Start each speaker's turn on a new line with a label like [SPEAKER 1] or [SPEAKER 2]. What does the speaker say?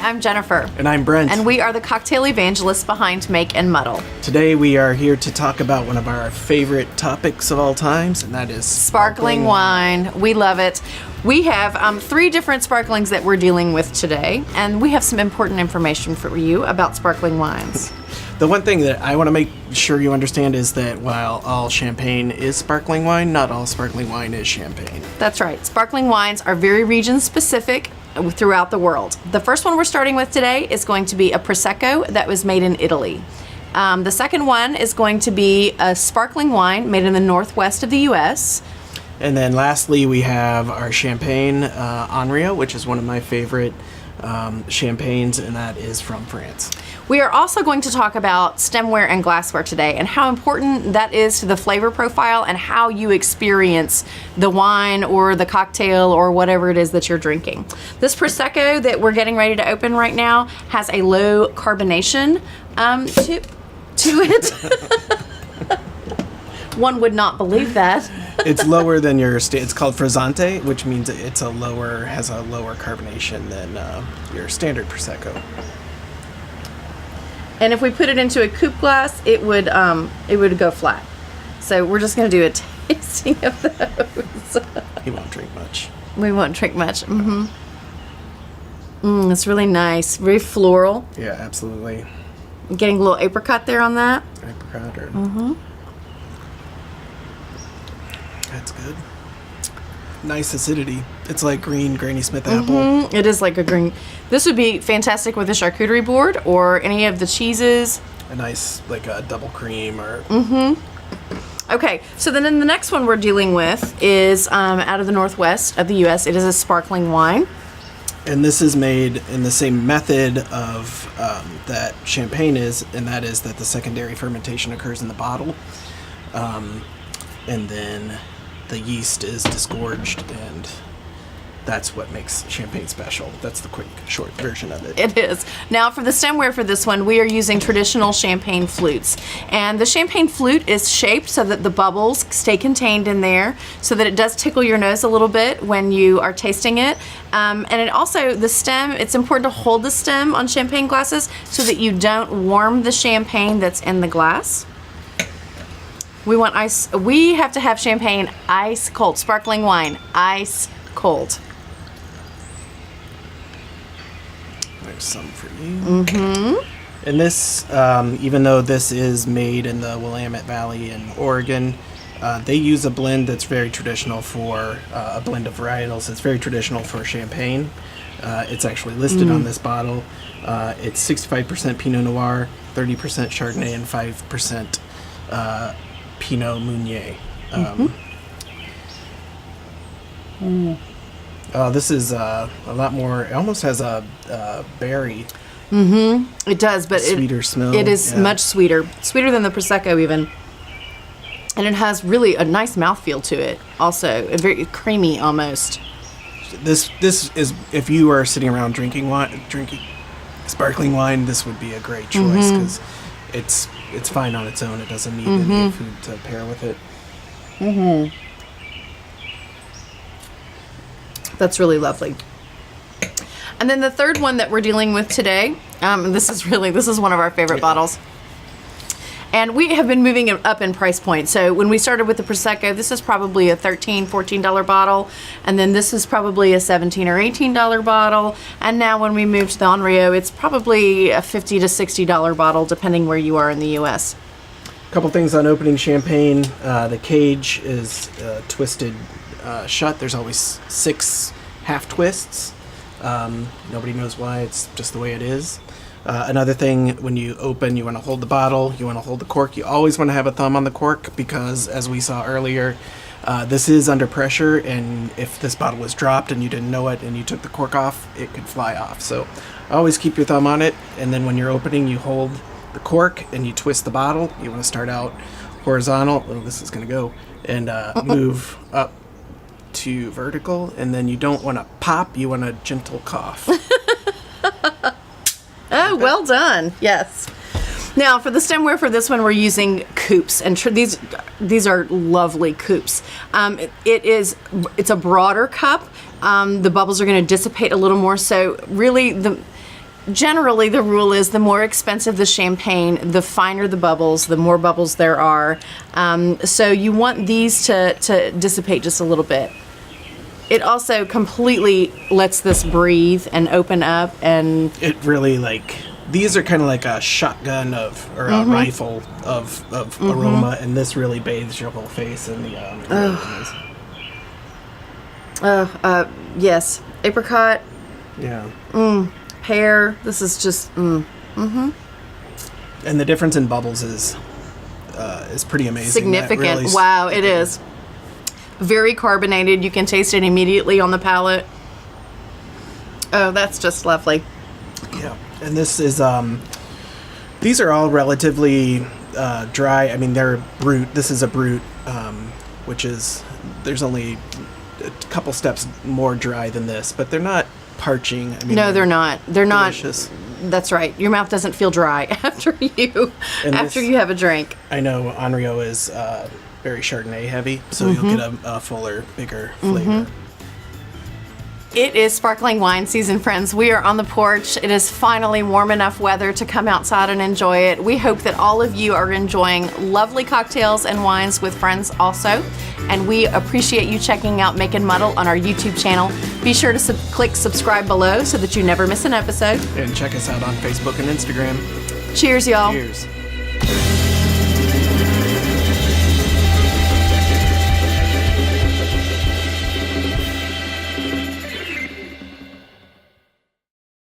[SPEAKER 1] I'm Jennifer.
[SPEAKER 2] And I'm Brent.
[SPEAKER 1] And we are the cocktail evangelists behind Make and Muddle.
[SPEAKER 2] Today we are here to talk about one of our favorite topics of all times, and that is
[SPEAKER 1] sparkling wine. We love it. We have 3 different sparklings that we're dealing with today, and we have some important information for you about sparkling wines.
[SPEAKER 2] The one thing that I want to make sure you understand is that while all champagne is sparkling wine, not all sparkling wine is champagne.
[SPEAKER 1] That's right. Sparkling wines are very region specific throughout the world. The first one we're starting with today is going to be a Prosecco that was made in Italy. The second one is going to be a sparkling wine made in the northwest of the U.S.
[SPEAKER 2] And then lastly, we have our champagne, Henriot, which is one of my favorite champagnes, and that is from France.
[SPEAKER 1] We are also going to talk about stemware and glassware today and how important that is to the flavor profile and how you experience the wine or the cocktail or whatever it is that you're drinking. This Prosecco that we're getting ready to open right now has a low carbonation to it. One would not believe that.
[SPEAKER 2] It's lower than your it's called frizzante, which means it's has a lower carbonation than your standard Prosecco.
[SPEAKER 1] And if we put it into a coupe glass, it would go flat. So we're just going to do a tasting of those.
[SPEAKER 2] He won't drink much.
[SPEAKER 1] We won't drink much. It's really nice, very floral.
[SPEAKER 2] Yeah, absolutely.
[SPEAKER 1] Getting a little apricot there on that.
[SPEAKER 2] Apricot or. That's good. Nice acidity. It's like green Granny Smith apple.
[SPEAKER 1] It is like a green. This would be fantastic with a charcuterie board or any of the cheeses.
[SPEAKER 2] A nice, like a double cream or.
[SPEAKER 1] Okay, so then the next one we're dealing with is out of the northwest of the U.S. It is a sparkling wine.
[SPEAKER 2] And this is made in the same method of that champagne is, and that is that the secondary fermentation occurs in the bottle. And then the yeast is disgorged, and that's what makes champagne special. That's the quick, short version of it.
[SPEAKER 1] It is. Now for the stemware for this one, we are using traditional champagne flutes. And the champagne flute is shaped so that the bubbles stay contained in there, so that it does tickle your nose a little bit when you are tasting it. And it also, the stem, it's important to hold the stem on champagne glasses so that you don't warm the champagne that's in the glass. We want ice. We have to have champagne ice cold. Sparkling wine ice cold.
[SPEAKER 2] There's some for you. And this, even though this is made in the Willamette Valley in Oregon, they use a blend that's very traditional for a blend of varietals. It's very traditional for champagne. It's actually listed on this bottle. It's 65% Pinot Noir, 30% Chardonnay, and 5% Pinot Meunier. This is a lot more. It almost has a berry.
[SPEAKER 1] It does, but
[SPEAKER 2] sweeter smell.
[SPEAKER 1] It is much sweeter than the Prosecco even, and it has really a nice mouthfeel to it. Also, very creamy almost.
[SPEAKER 2] This is, if you are sitting around drinking sparkling wine, this would be a great choice because it's fine on its own. It doesn't need any food to pair with it.
[SPEAKER 1] That's really lovely. And then the third one that we're dealing with today, this is one of our favorite bottles. And we have been moving it up in price point. So when we started with the Prosecco, this is probably a $13, $14 bottle. And then this is probably a $17 or $18 bottle. And now when we moved to the Henriot, it's probably a $50 to $60 bottle, depending where you are in the U.S.
[SPEAKER 2] A couple things on opening champagne. The cage is twisted shut. There's always 6 half twists. Nobody knows why. It's just the way it is. Another thing, when you open, you want to hold the bottle, you want to hold the cork. You always want to have a thumb on the cork because, as we saw earlier, this is under pressure, and if this bottle was dropped and you didn't know it and you took the cork off, it could fly off. So always keep your thumb on it, and then when you're opening, you hold the cork and you twist the bottle. You want to start out horizontal. Oh, this is going to go. And move up to vertical, and then you don't want to pop, you want a gentle cough.
[SPEAKER 1] Oh, well done. Yes. Now, for the stemware for this one, we're using coupes, and these are lovely coupes. It's a broader cup. The bubbles are going to dissipate a little more. So really, generally the rule is the more expensive the champagne, the finer the bubbles, the more bubbles there are. So you want these to dissipate just a little bit. It also completely lets this breathe and open up, and
[SPEAKER 2] It really, like, these are kind of like a shotgun or a rifle of aroma, and this really bathes your whole face in the aromas.
[SPEAKER 1] yes, apricot,
[SPEAKER 2] Yeah.
[SPEAKER 1] pear. This is just
[SPEAKER 2] And the difference in bubbles is pretty amazing.
[SPEAKER 1] significant.
[SPEAKER 2] That really
[SPEAKER 1] Wow, it is. Very carbonated. You can taste it immediately on the palate. Oh, that's just lovely.
[SPEAKER 2] Yeah. And this is, these are all relatively dry. I mean, they're brut. This is a brut, which is, there's only a couple steps more dry than this, but they're not parching. I mean,
[SPEAKER 1] No, they're not. They're
[SPEAKER 2] delicious.
[SPEAKER 1] not. That's right. Your mouth doesn't feel dry after you have a drink.
[SPEAKER 2] I know Onryo is very Chardonnay heavy, so you'll get a fuller, bigger flavor.
[SPEAKER 1] It is sparkling wine season, friends. We are on the porch. It is finally warm enough weather to come outside and enjoy it. We hope that all of you are enjoying lovely cocktails and wines with friends also. And we appreciate you checking out Makin' Muddle on our YouTube channel. Be sure to click subscribe below so that you never miss an episode.
[SPEAKER 2] And check us out on Facebook and Instagram.
[SPEAKER 1] Cheers, y'all.
[SPEAKER 2] Cheers.